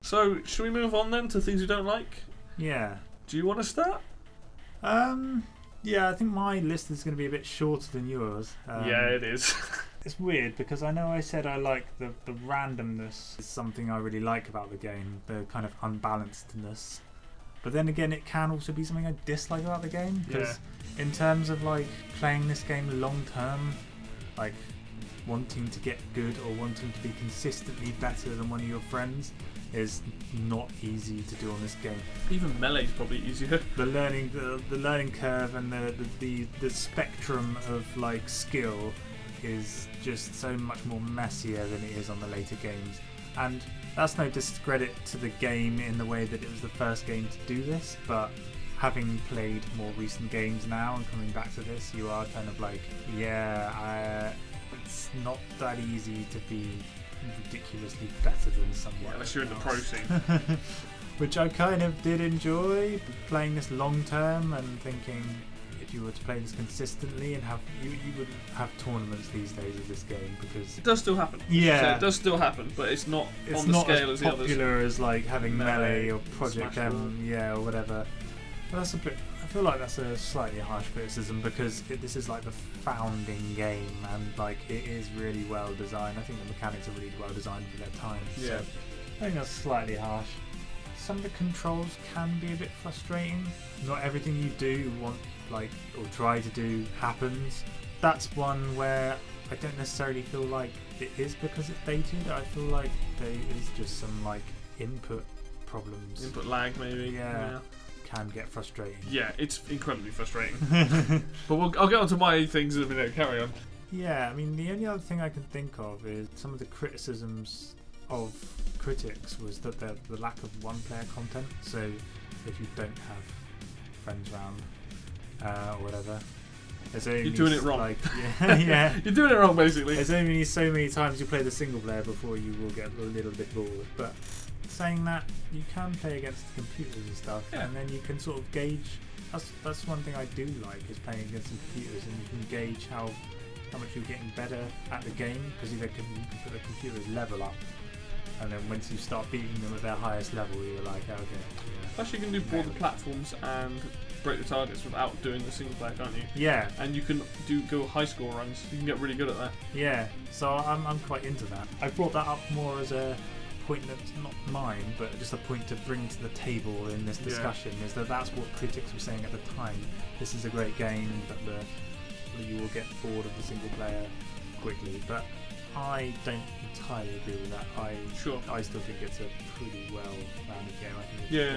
So, should we move on then to things we don't like? Yeah. Do you want to start? Yeah, I think my list is going to be a bit shorter than yours. Yeah, it is. It's weird because I know I said I like the randomness is something I really like about the game, the kind of unbalancedness. But then again, it can also be something I dislike about the game because in terms of like playing this game long term, like wanting to get good or wanting to be consistently better than one of your friends is not easy to do on this game. Even Melee's probably easier. The learning curve and the spectrum of like skill is just so much more messier than it is on the later games. And that's no discredit to the game in the way that it was the first game to do this, but having played more recent games now and coming back to this, you are kind of like, it's not that easy to be ridiculously better than someone unless you're in the pro scene. Which I kind of did enjoy, playing this long term and thinking if you were to play this consistently and have you would have tournaments these days of this game because it does still happen. Yeah, so it does still happen, but it's not on the scale as the others. It's not as popular as like having Melee or Project Smash M, or whatever. But that's a bit. I feel like that's a slightly harsh criticism because this is like the founding game and like it is really well designed. I think the mechanics are really well designed for their time. Yeah. So I think that's slightly harsh. Some of the controls can be a bit frustrating. Not everything you do want or try to do happens. That's one where I don't necessarily feel like it is because it's dated. I feel like there is just some like input problems. Input lag maybe. Yeah. Can get frustrating. Yeah, it's incredibly frustrating. But I'll get on to my things in a minute. Carry on. Yeah, I mean the only other thing I can think of is some of the criticisms of critics was that the lack of one-player content. So if you don't have friends around or whatever, you're doing it wrong. Yeah, you're doing it wrong basically. There's only so many times you play the single player before you will get a little bit bored. But saying that, you can play against the computers and stuff, and then you can sort of gauge. That's one thing I do like is playing against the computers, and you can gauge how much you're getting better at the game because you can put the computers level up. And then once you start beating them at their highest level, you're like, okay. Yeah. Plus, you can do all the platforms and break the targets without doing the single player, can't you? Yeah. And you can go high score runs. You can get really good at that. Yeah. So I'm quite into that. I brought that up more as a point that's not mine, but just a point to bring to the table in this discussion. Is that's what critics were saying at the time. This is a great game, but you will get bored of the single player quickly. But I don't entirely agree with that. I still think it's a pretty well-rounded game. I think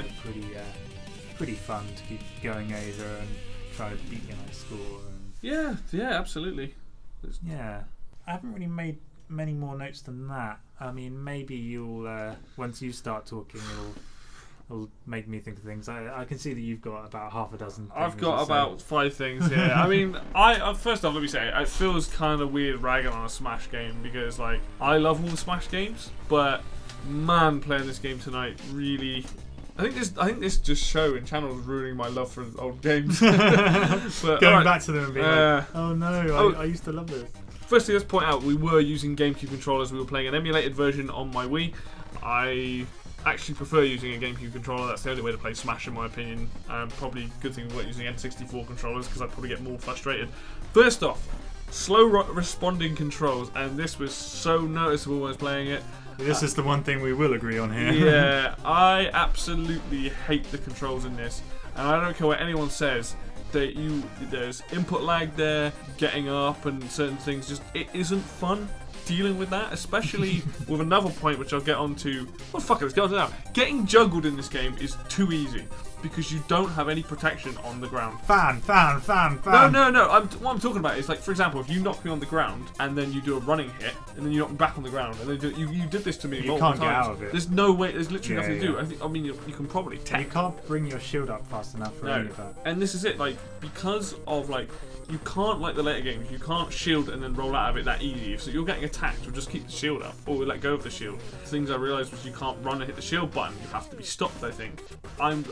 it's pretty fun to keep going over and try to beat your high score. Yeah, absolutely. Yeah, I haven't really made many more notes than that. I mean, maybe you'll once you start talking, it'll make me think of things. I can see that you've got about half a dozen things. I've got about 5 things here. I mean, first off, let me say, it feels kind of weird ragging on a Smash game because, like, I love all the Smash games, but man, playing this game tonight really. I think this just show and channel is ruining my love for old games. But, going back to them and being like, oh no, I used to love this. Firstly, let's point out we were using GameCube controllers. We were playing an emulated version on my Wii. I actually prefer using a GameCube controller. That's the only way to play Smash in my opinion. Probably a good thing we weren't using N64 controllers because I'd probably get more frustrated. First off, slow responding controls, and this was so noticeable when I was playing it. This is the one thing we will agree on here. Yeah, I absolutely hate the controls in this, and I don't care what anyone says. There's input lag there, getting up and certain things, just it isn't fun dealing with that, especially with another point which I'll get onto. Well, fuck it, let's get on to now. Getting juggled in this game is too easy because you don't have any protection on the ground. Fan. No. What I'm talking about is, like, for example, if you knock me on the ground and then you do a running hit and then you knock me back on the ground and then you did this to me multiple times. You can't get out of it. There's no way. There's literally nothing to do. I mean, you can probably tech. You can't bring your shield up fast enough for any of that. And this is it. Like, because of you can't, like the later games, you can't shield and then roll out of it that easy. So you're getting attacked, you'll just keep the shield up or let go of the shield. Things I realised was you can't run and hit the shield button. You have to be stopped. I think. I'm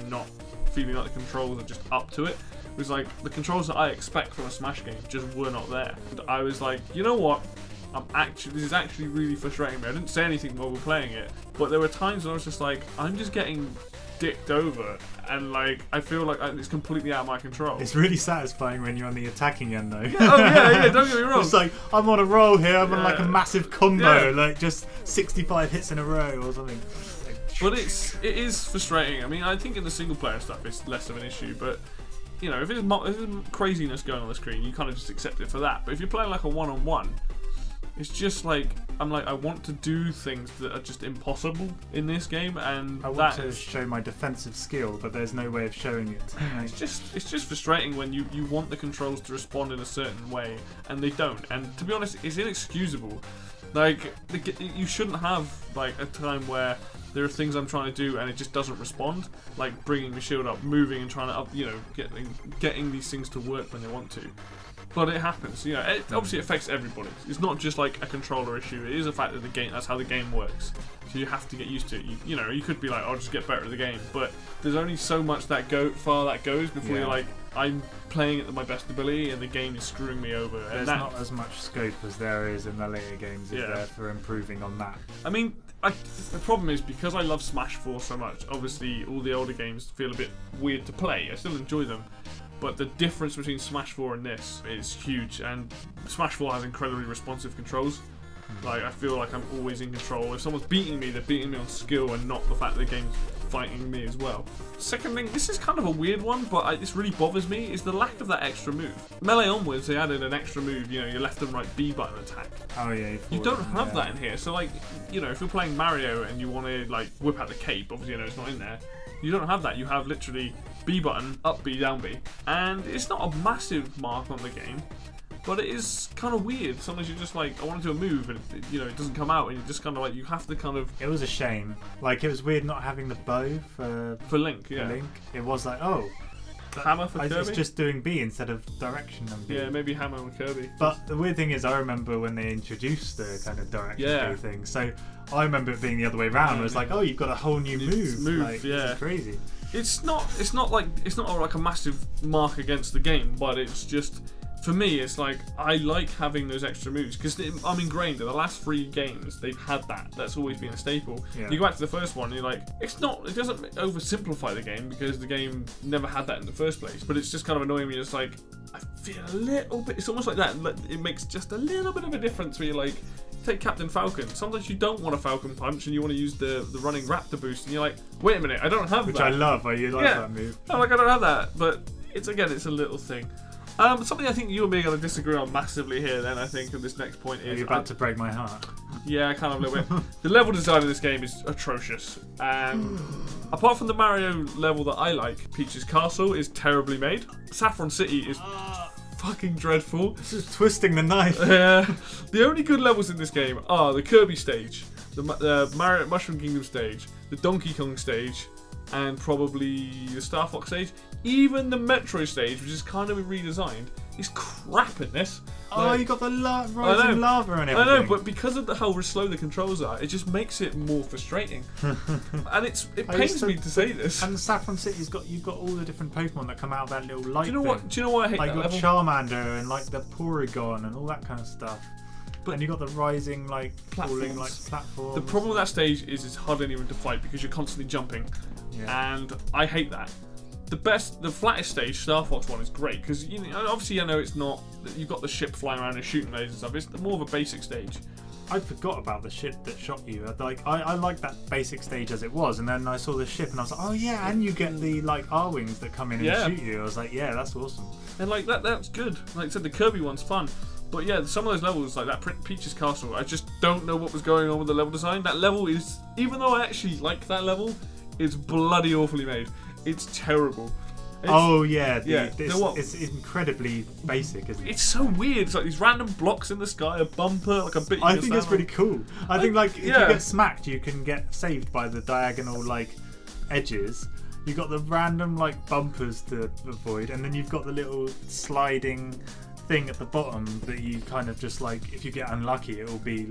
not feeling like the controls are just up to it. It was like the controls that I expect from a Smash game just were not there. And I was like, you know what? this is actually really frustrating me. I didn't say anything while we were playing it, but there were times when I was just like, I'm just getting dicked over, and like I feel like it's completely out of my control. It's really satisfying when you're on the attacking end, though. Oh yeah, don't get me wrong. It's like I'm on a roll here. I'm on like a massive combo, like just 65 hits in a row or something. But it is frustrating. I mean, I think in the single player stuff it's less of an issue, but you know, if there's craziness going on the screen, you kind of just accept it for that. But if you're playing like a one-on-one, it's just like I want to do things that are just impossible in this game, and I want to show my defensive skill, but there's no way of showing it. It's just frustrating when you want the controls to respond in a certain way and they don't. And to be honest, it's inexcusable. Like you shouldn't have like a time where there are things I'm trying to do and it just doesn't respond, like bringing the shield up, moving and trying to getting these things to work when they want to. But it happens, you know. It obviously affects everybody. It's not just like a controller issue. It is a fact that the game, that's how the game works. So you have to get used to it. You know, you could be like, I'll just get better at the game, but there's only so much that goes before you're like, I'm playing it at my best ability and the game is screwing me over. And there's not as much scope as there is in the later games, is there, for improving on that. I mean, the problem is, because I love Smash 4 so much, obviously all the older games feel a bit weird to play. I still enjoy them, but the difference between Smash 4 and this is huge, and Smash 4 has incredibly responsive controls. Like, I feel like I'm always in control. If someone's beating me, they're beating me on skill and not the fact that the game's fighting me as well. Second thing, this is kind of a weird one, but this really bothers me, is the lack of that extra move. Melee onwards, they added an extra move, you know, your left and right B button attack. Oh yeah. You don't have that in here, so like, you know, if you're playing Mario and you want to like whip out the cape, obviously you know it's not in there. You don't have that. You have literally B button, up B, down B, and it's not a massive mark on the game. But it is kind of weird. Sometimes you're just like, I want to do a move, and it doesn't come out, and you just kind of like, you have to kind of. It was a shame. Like, it was weird not having the bow for Link. Yeah. For Link. It was like, oh, hammer for Kirby. It's just doing B instead of direction and B. Yeah, maybe hammer and Kirby. But the weird thing is, I remember when they introduced the kind of direction B thing. So I remember it being the other way around. It was like, oh, you've got a whole new move. Like, this is crazy. It's not like a massive mark against the game, but it's just. For me, it's like, I like having those extra moves because I'm ingrained in the last 3 games. They've had that. That's always been a staple. Yeah. You go back to the first one, and you're like, it doesn't oversimplify the game because the game never had that in the first place. But it's just kind of annoying me. It's like, I feel a little bit. It's almost like that. It makes just a little bit of a difference where you're like, take Captain Falcon. Sometimes you don't want a Falcon Punch and you want to use the running Raptor boost, and you're like, wait a minute, I don't have that. Which I love. You like that move? I'm like, I don't have that. But it's a little thing. Something I think you and me are going to disagree on massively here then, I think, at this next point is... Are you about to break my heart? Yeah, kind of a little bit. The level design of this game is atrocious. Apart from the Mario level that I like, Peach's Castle is terribly made. Saffron City is fucking dreadful. This is twisting the knife. The only good levels in this game are the Kirby stage, the Mario Mushroom Kingdom stage, the Donkey Kong stage, and probably the Star Fox stage. Even the Metro stage, which is kind of redesigned, is crap in this. Oh, you got the rising lava and everything. I know, but because of how slow the controls are, it just makes it more frustrating. And it pains me to say this. And the Saffron City's you've got all the different Pokemon that come out of that little light. Do you know what I hate? Like, you've got Charmander and like the Porygon and all that kind of stuff. And you got the rising falling platforms. The problem with that stage is it's hardly even to fight because you're constantly jumping, and I hate that. The flattest stage, Star Fox one, is great because obviously I know it's not. You've got the ship flying around and shooting lasers and stuff. It's more of a basic stage. I forgot about the ship that shot you. I like that basic stage as it was, and then I saw the ship and I was like, oh yeah, and you get the R-wings that come in and shoot you. I was like, yeah, that's awesome. And that's good. Like I said, the Kirby one's fun. But yeah, some of those levels, like that Peach's Castle, I just don't know what was going on with the level design. That level is, even though I actually like that level, it's bloody awfully made. It's terrible. It's incredibly basic, isn't it? It's so weird. It's like these random blocks in the sky, a bumper, like a bit. I think it's pretty cool. I think if you get smacked, you can get saved by the diagonal edges. You've got the random bumpers to avoid, and then you've got the little sliding thing at the bottom that you kind of just if you get unlucky, it will be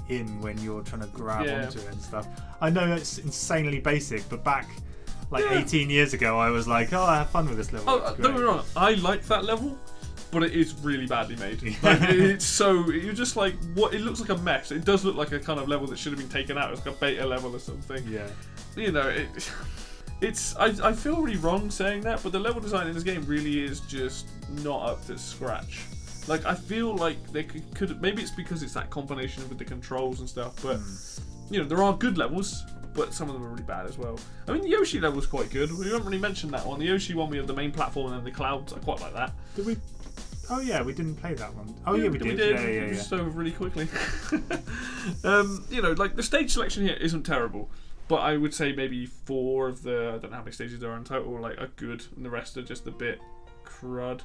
in when you're trying to grab onto it and stuff. I know it's insanely basic, but back 18 years ago I was like, oh, I have fun with this level. Don't get me wrong, I like that level, but it is really badly made. Like, it's so you're just like, what? It looks like a mess. It does look like a kind of level that should have been taken out. It's like a beta level or something. Yeah. You know, I feel really wrong saying that, but the level design in this game really is just not up to scratch. Like, I feel like they could maybe it's because it's that combination with the controls and stuff, but you know, there are good levels, but some of them are really bad as well. I mean, the Yoshi level's quite good. We haven't really mentioned that one. The Yoshi one, we have the main platform and then the clouds. I quite like that. Did we? Oh yeah, we didn't play that one. Oh yeah, we did. Yeah. Just over really quickly. You know, like the stage selection here isn't terrible, but I would say maybe 4 of the, I don't know how many stages there are in total, like are good, and the rest are just a bit crud.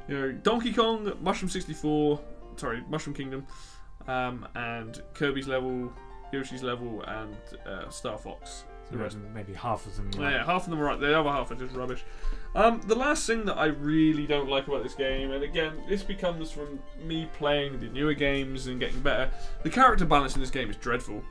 You know, Donkey Kong, Mushroom Kingdom, and Kirby's level, Yoshi's level, and Star Fox. The rest, maybe half of them. Yeah, half of them are right. The other half are just rubbish. The last thing that I really don't like about this game, and again, this becomes from me playing the newer games and getting better, the character balance in this game is dreadful.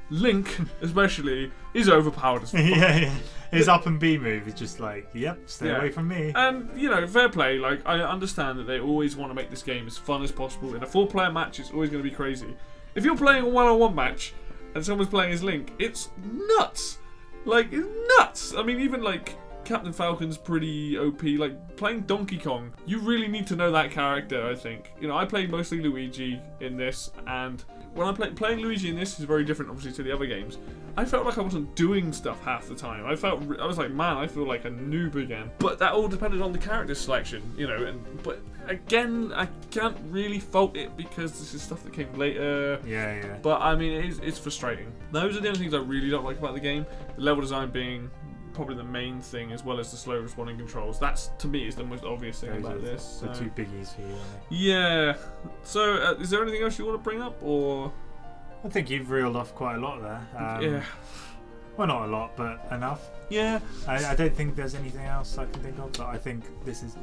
Link, especially, is overpowered as fuck. Yeah. His up and B move is just like, yep, stay away from me. And, you know, fair play. Like, I understand that they always want to make this game as fun as possible. In a 4-player match, it's always going to be crazy. If you're playing a 1-on-1 match and someone's playing as Link, it's nuts. Like, it's nuts. I mean, even, like, Captain Falcon's pretty OP. Like, playing Donkey Kong, you really need to know that character, I think. You know, I played mostly Luigi in this, and when I playing Luigi in this is very different, obviously, to the other games. I felt like I wasn't doing stuff half the time. I was like, man, I feel like a noob again. But that all depended on the character selection, you know. But again, I can't really fault it because this is stuff that came later. Yeah. But I mean, it's frustrating. Those are the only things I really don't like about the game. The level design being probably the main thing, as well as the slow responding controls. That's, to me, is the most obvious thing about this. The 2 biggies for you. Yeah. So, is there anything else you want to bring up, or? I think you've reeled off quite a lot there. Yeah. Well, not a lot, but enough. Yeah. I don't think there's anything else I can think of, but I think this is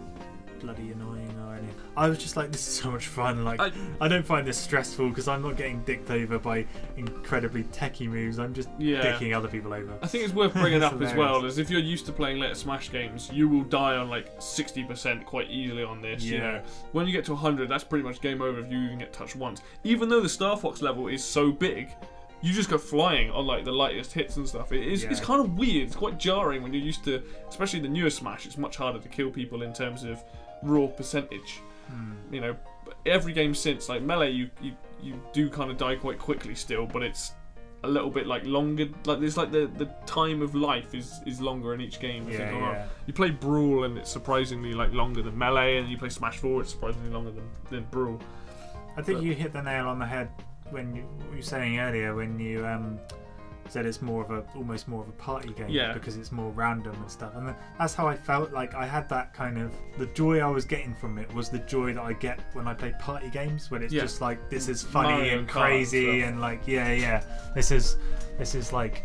bloody annoying or anything. I was just like, this is so much fun. Like, I don't find this stressful because I'm not getting dicked over by incredibly techie moves. I'm just dicking other people over. I think it's worth bringing up as well, as if you're used to playing later Smash games, you will die on like 60% quite easily on this. You know, when you get to 100, that's pretty much game over if you even get touched once. Even though the Star Fox level is so big, you just go flying on like the lightest hits and stuff. It's kind of weird. It's quite jarring when you're used to, especially the newer Smash. It's much harder to kill people in terms of raw percentage. You know, every game since, like Melee, you do kind of die quite quickly still, but it's a little bit like longer. Like there's like the time of life is longer in each game. You play Brawl and it's surprisingly like longer than Melee, and you play Smash 4, it's surprisingly longer than Brawl. I think you hit the nail on the head when you were saying earlier when you said it's almost more of a party game because it's more random and stuff, and that's how I felt. Like I had that kind of, the joy I was getting from it was the joy that I get when I play party games, when it's just like, this is funny Mario and crazy and like this is like,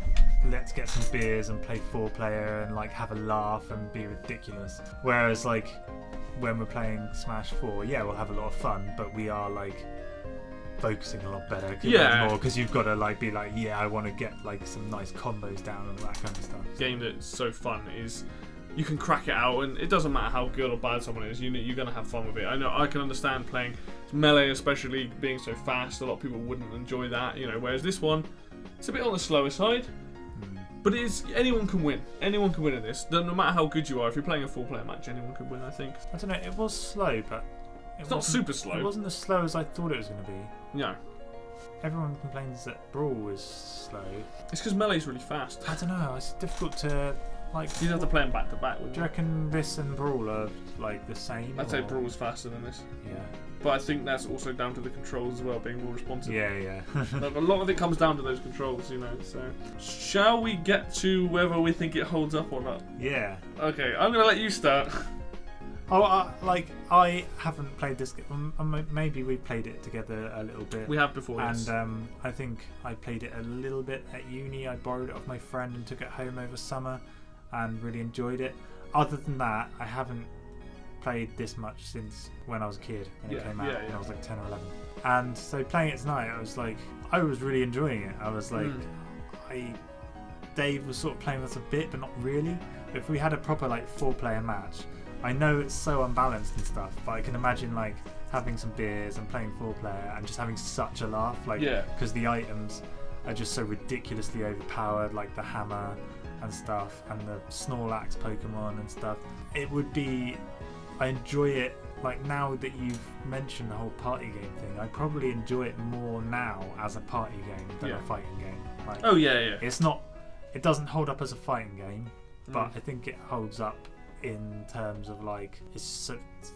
let's get some beers and play 4-player and like have a laugh and be ridiculous. Whereas like when we're playing Smash 4, we'll have a lot of fun, but we are like focusing a lot better because you've got to like be like, I want to get like some nice combos down and that kind of stuff. Game that's so fun is you can crack it out, and it doesn't matter how good or bad someone is, you're going to have fun with it. I know I can understand playing Melee, especially being so fast, a lot of people wouldn't enjoy that, you know, whereas this one, it's a bit on the slower side, but it is, anyone can win in this, no matter how good you are. If you're playing a 4-player match, anyone can win, I think. I don't know, it was slow, but it's not super slow. It wasn't as slow as I thought it was going to be. No. Everyone complains that Brawl was slow. It's because Melee's really fast. I don't know, it's difficult to like. You'd have to play them back to back. Do you reckon this and Brawl are like the same? I'd say Brawl's faster than this. Yeah. But I think that's also down to the controls as well, being more responsive. Yeah. Like, a lot of it comes down to those controls, you know. So, shall we get to whether we think it holds up or not? Yeah. Okay, I'm gonna let you start. Oh, I haven't played this game. Maybe we played it together a little bit. We have before, yes. And I think I played it a little bit at uni. I borrowed it off my friend and took it home over summer and really enjoyed it. Other than that, I haven't played this much since when I was a kid, when it came out, when I was like 10 or 11. And so playing it tonight, I was really enjoying it. I was like, Dave was sort of playing with us a bit, but not really. If we had a proper like 4-player match, I know it's so unbalanced and stuff, but I can imagine like having some beers and playing 4-player and just having such a laugh, like because the items are just so ridiculously overpowered, like the hammer and stuff, and the Snorlax Pokemon and stuff. It would be, I enjoy it, like now that you've mentioned the whole party game thing, I probably enjoy it more now as a party game than a fighting game. Like, it's not, it doesn't hold up as a fighting game, but I think it holds up in terms of like it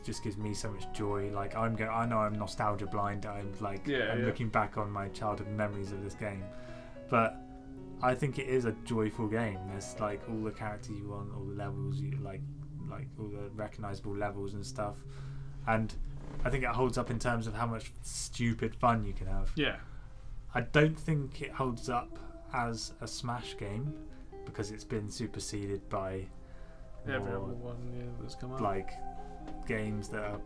just gives me so much joy. Like I know I'm nostalgia blind. I'm like I'm looking back on my childhood memories of this game, but I think it is a joyful game. There's like all the characters you want, all the levels you like all the recognizable levels and stuff, and I think it holds up in terms of how much stupid fun you can have. I don't think it holds up as a Smash game because it's been superseded by every other one that's come out. Like games that are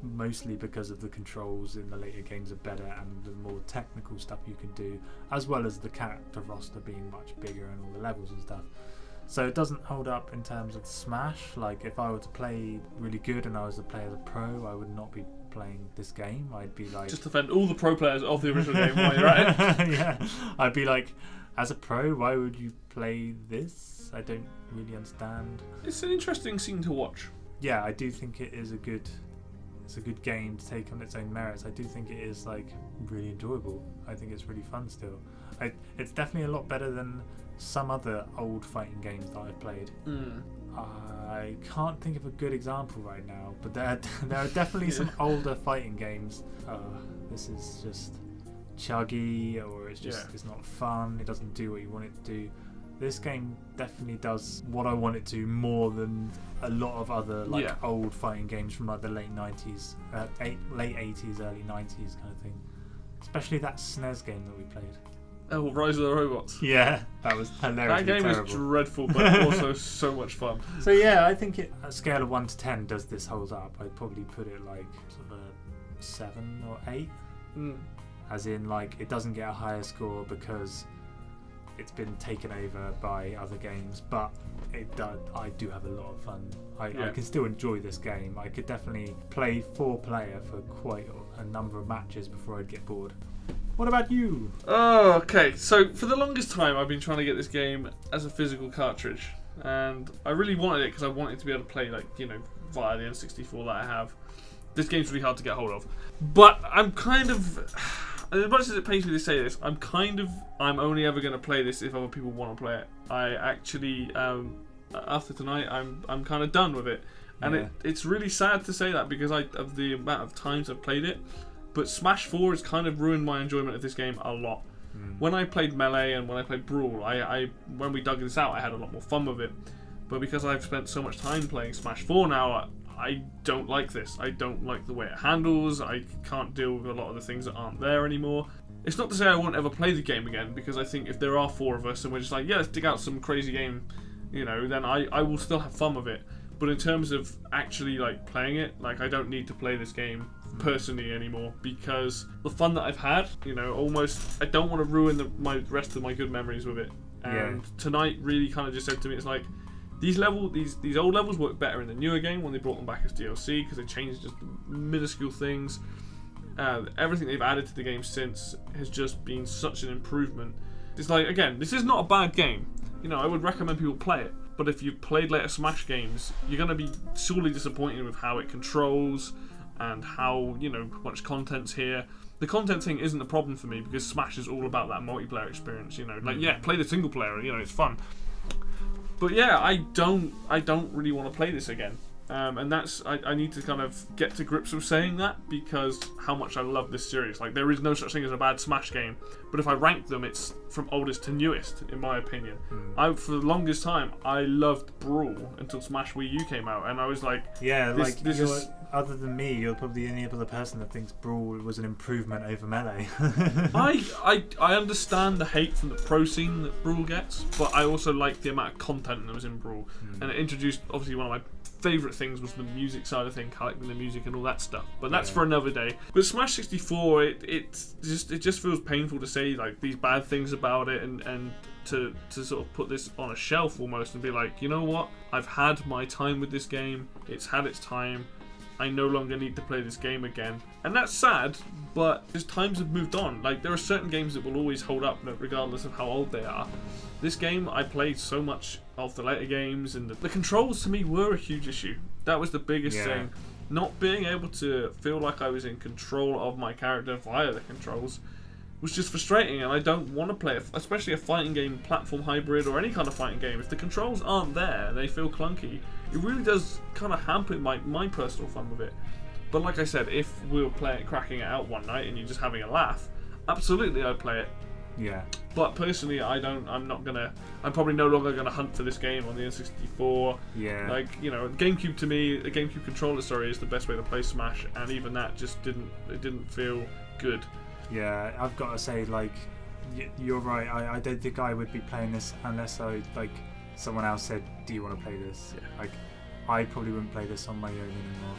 mostly because of the controls in the later games are better and the more technical stuff you can do, as well as the character roster being much bigger and all the levels and stuff. So it doesn't hold up in terms of Smash. Like if I were to play really good and I was to play as a pro, I would not be playing this game. I'd be like, just defend all the pro players of the original game while you're at it. Yeah, I'd be like, as a pro, why would you play this? I don't really understand. It's an interesting scene to watch. Yeah, I do think it is a good game to take on its own merits. I do think it is like really enjoyable. I think it's really fun still. It's definitely a lot better than some other old fighting games that I've played. I can't think of a good example right now, but there are definitely some older fighting games. This is just chuggy, or it's just it's not fun. It doesn't do what you want it to do. This game definitely does what I want it to more than a lot of other old fighting games from like the late 90s, late 80s, early 90s kind of thing. Especially that SNES game that we played. Oh, Rise of the Robots. Yeah, that was hilarious. That game terrible. was dreadful, but also so much fun. So yeah, I think it, at a scale of 1 to 10, does this hold up? I'd probably put it like sort of a 7 or 8. As in, like, it doesn't get a higher score because it's been taken over by other games, but I do have a lot of fun. I can still enjoy this game. I could definitely play 4-player for quite a number of matches before I'd get bored. What about you? Oh, okay. So for the longest time, I've been trying to get this game as a physical cartridge, and I really wanted it because I wanted to be able to play, like, you know, via the N64 that I have. This game's really hard to get hold of, but I'm kind of, as much as it pains me to say this, I'm only ever going to play this if other people want to play it. I actually, after tonight, I'm kind of done with it, and it's really sad to say that because of the amount of times I've played it. But Smash 4 has kind of ruined my enjoyment of this game a lot. When I played Melee and when I played Brawl, when we dug this out, I had a lot more fun with it. But because I've spent so much time playing Smash 4 now, I don't like this. I don't like the way it handles. I can't deal with a lot of the things that aren't there anymore. It's not to say I won't ever play the game again, because I think if there are 4 of us and we're just like, yeah, let's dig out some crazy game, you know, then I will still have fun with it. But in terms of actually like playing it, like I don't need to play this game personally anymore, because the fun that I've had, you know, almost I don't want to ruin my rest of my good memories with it. And tonight really kind of just said to me, it's like these old levels work better in the newer game when they brought them back as DLC, because they changed just minuscule things. Everything they've added to the game since has just been such an improvement. It's like, again, this is not a bad game. You know, I would recommend people play it. But if you've played later Smash games, you're going to be sorely disappointed with how it controls and how, you know, much content's here. The content thing isn't the problem for me, because Smash is all about that multiplayer experience, you know. Like, yeah, play the single player, you know, it's fun. But yeah, I don't really want to play this again. And that's, I need to kind of get to grips with saying that, because how much I love this series. Like, there is no such thing as a bad Smash game, but if I rank them, it's from oldest to newest, in my opinion. For the longest time, I loved Brawl until Smash Wii U came out, and I was like, yeah, this is... Other than me, you're probably the only other person that thinks Brawl was an improvement over Melee. I understand the hate from the pro scene that Brawl gets, but I also like the amount of content that was in Brawl. And it introduced, obviously, one of my favourite things was the music side of things, collecting the music and all that stuff. But that's for another day. But Smash 64, it just feels painful to say like these bad things about it, and to sort of put this on a shelf almost and be like, you know what? I've had my time with this game. It's had its time. I no longer need to play this game again. And that's sad, but as times have moved on, like there are certain games that will always hold up regardless of how old they are. This game, I played so much of the later games, and the controls to me were a huge issue. That was the biggest thing. Not being able to feel like I was in control of my character via the controls was just frustrating, and I don't want to play, especially a fighting game, platform hybrid, or any kind of fighting game. If the controls aren't there, they feel clunky, it really does kind of hamper my personal fun with it. But like I said, if we were cracking it out one night and you're just having a laugh, absolutely I'd play it. Yeah. But personally, I'm probably no longer gonna hunt for this game on the N64. Yeah. Like, you know, GameCube to me, a GameCube controller, is the best way to play Smash, and even that just didn't feel good. Yeah, I've got to say, like, you're right. I don't think I would be playing this unless someone else said, "Do you want to play this?" Yeah. Like, I probably wouldn't play this on my own anymore.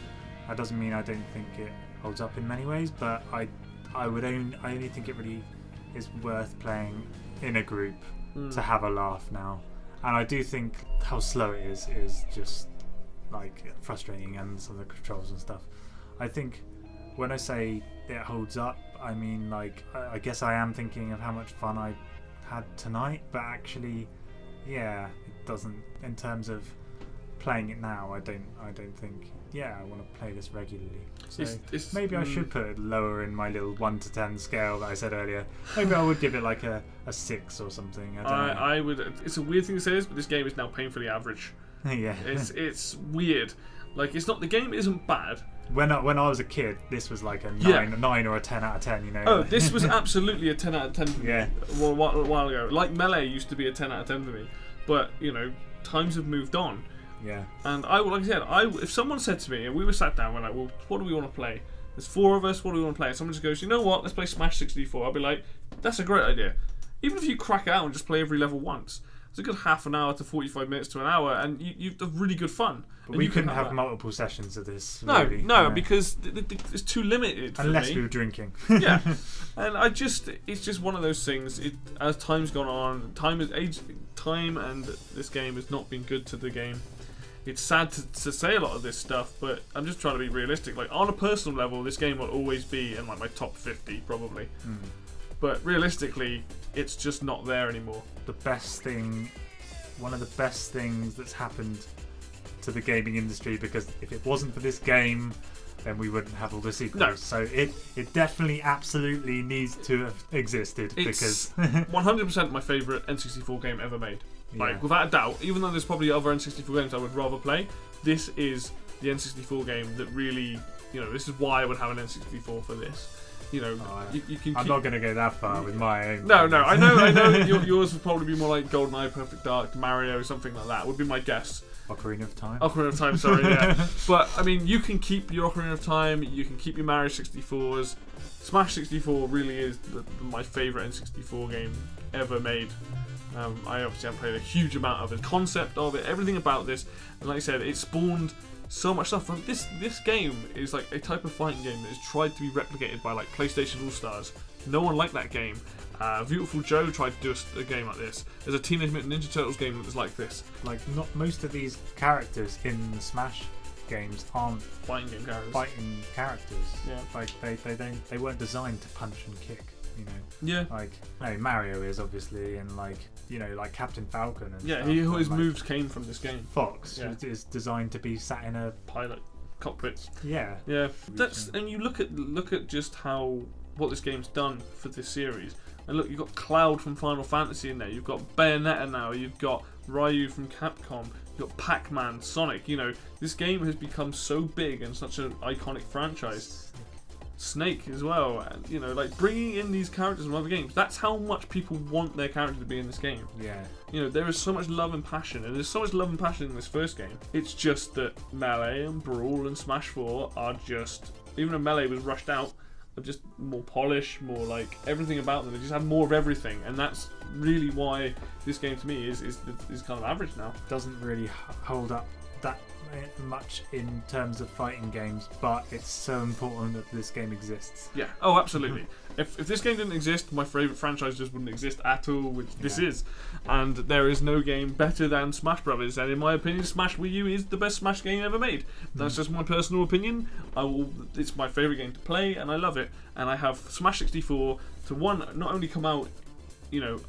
That doesn't mean I don't think it holds up in many ways, but I only think it really is worth playing in a group to have a laugh now. And I do think how slow it is just like frustrating, and some of the controls and stuff. I think when I say it holds up, I mean, like, I guess I am thinking of how much fun I had tonight, but actually, yeah, it doesn't. In terms of playing it now, I don't think. Yeah, I want to play this regularly. So maybe I should put it lower in my little 1 to 10 scale that I said earlier. Maybe I would give it like a 6 or something. I would. It's a weird thing to say this, but this game is now painfully average. Yeah. It's weird. Like, it's not, the game isn't bad. When I was a kid, this was like a 9 or a 10 out of 10, you know. Oh, this was absolutely a 10 out of 10 for me. Yeah. A while ago. Like Melee used to be a 10 out of 10 for me. But, you know, times have moved on. Yeah. And like I said, if someone said to me, and we were sat down, we're like, well, what do we want to play? There's 4 of us, what do we want to play? And someone just goes, you know what, let's play Smash 64. I'll be like, that's a great idea. Even if you crack it out and just play every level once, it's a good half an hour to 45 minutes to an hour, and you've got really good fun. But we couldn't have multiple sessions of this. No, really. no, because it's too limited. Unless we were drinking. Yeah, and it's just one of those things. As time's gone on, time and this game has not been good to the game. It's sad to say a lot of this stuff, but I'm just trying to be realistic. Like, on a personal level, this game will always be in like my top 50 probably. But realistically, it's just not there anymore. One of the best things that's happened to the gaming industry, because if it wasn't for this game, then we wouldn't have all the sequels. No. So it definitely, absolutely needs to have existed. It's because 100% my favourite N64 game ever made. Like, without a doubt, even though there's probably other N64 games I would rather play, this is the N64 game that really, you know, this is why I would have an N64 for this. You know, you can. I'm not going to go that far with my own. No, I know yours would probably be more like GoldenEye, Perfect Dark, Mario, something like that. Would be my guess. Ocarina of Time. Ocarina of Time, sorry, yeah. But I mean, you can keep your Ocarina of Time. You can keep your Mario 64s. Smash 64 really is my favourite N64 game ever made. I obviously haven't played a huge amount of it. The concept of it, everything about this, and like I said, it spawned so much stuff. From this game is like a type of fighting game that has tried to be replicated by like PlayStation All Stars. No one liked that game. Beautiful Joe tried to do a game like this. There's a Teenage Mutant Ninja Turtles game that's like this. Like, not most of these characters in the Smash games aren't fighting characters. Yeah. Like they weren't designed to punch and kick. You know. Yeah. Like, no, Mario is obviously, and like, you know, like Captain Falcon and yeah, stuff, his like, moves came from this game. Fox is designed to be sat in a pilot cockpits. Yeah. And you look at just what this game's done for this series. And look, you've got Cloud from Final Fantasy in there. You've got Bayonetta now. You've got Ryu from Capcom. You've got Pac-Man, Sonic. You know, this game has become so big and such an iconic franchise. Snake as well, and you know, like, bringing in these characters from other games. That's how much people want their character to be in this game. Yeah. You know, there is so much love and passion, and there's so much love and passion in this first game. It's just that Melee and Brawl and Smash 4 are just, even though Melee was rushed out, are just more polished, more like everything about them. They just have more of everything, and that's really why this game to me is kind of average now. Doesn't really hold up that much in terms of fighting games, but it's so important that this game exists. Yeah. Oh, absolutely. If this game didn't exist, my favourite franchise just wouldn't exist at all, which this is. And there is no game better than Smash Brothers. And in my opinion, Smash Wii U is the best Smash game ever made. That's just my personal opinion. It's my favourite game to play, and I love it. And I have Smash 64 to not only come out,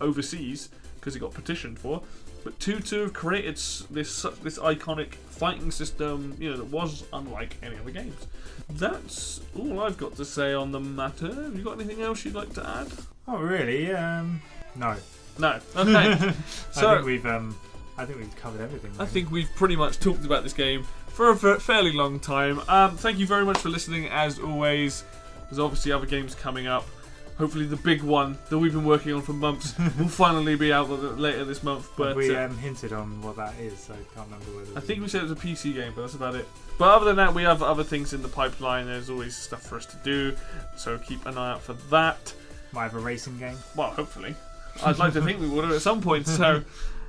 overseas because it got petitioned for, but two to have created this iconic fighting system, that was unlike any other games. That's all I've got to say on the matter. Have you got anything else you'd like to add? Oh, really? No. No. Okay. So I think we've covered everything. Really. I think we've pretty much talked about this game for a fairly long time. Thank you very much for listening. As always, there's obviously other games coming up. Hopefully the big one that we've been working on for months will finally be out later this month. But we hinted on what that is, so I can't remember whether... I think we said it was a PC game, but that's about it. But other than that, we have other things in the pipeline. There's always stuff for us to do, so keep an eye out for that. Might have a racing game. Well, hopefully. I'd like to think we would have at some point. So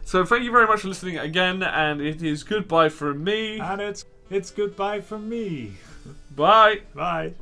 thank you very much for listening again, and it is goodbye from me. And it's goodbye from me. Bye. Bye.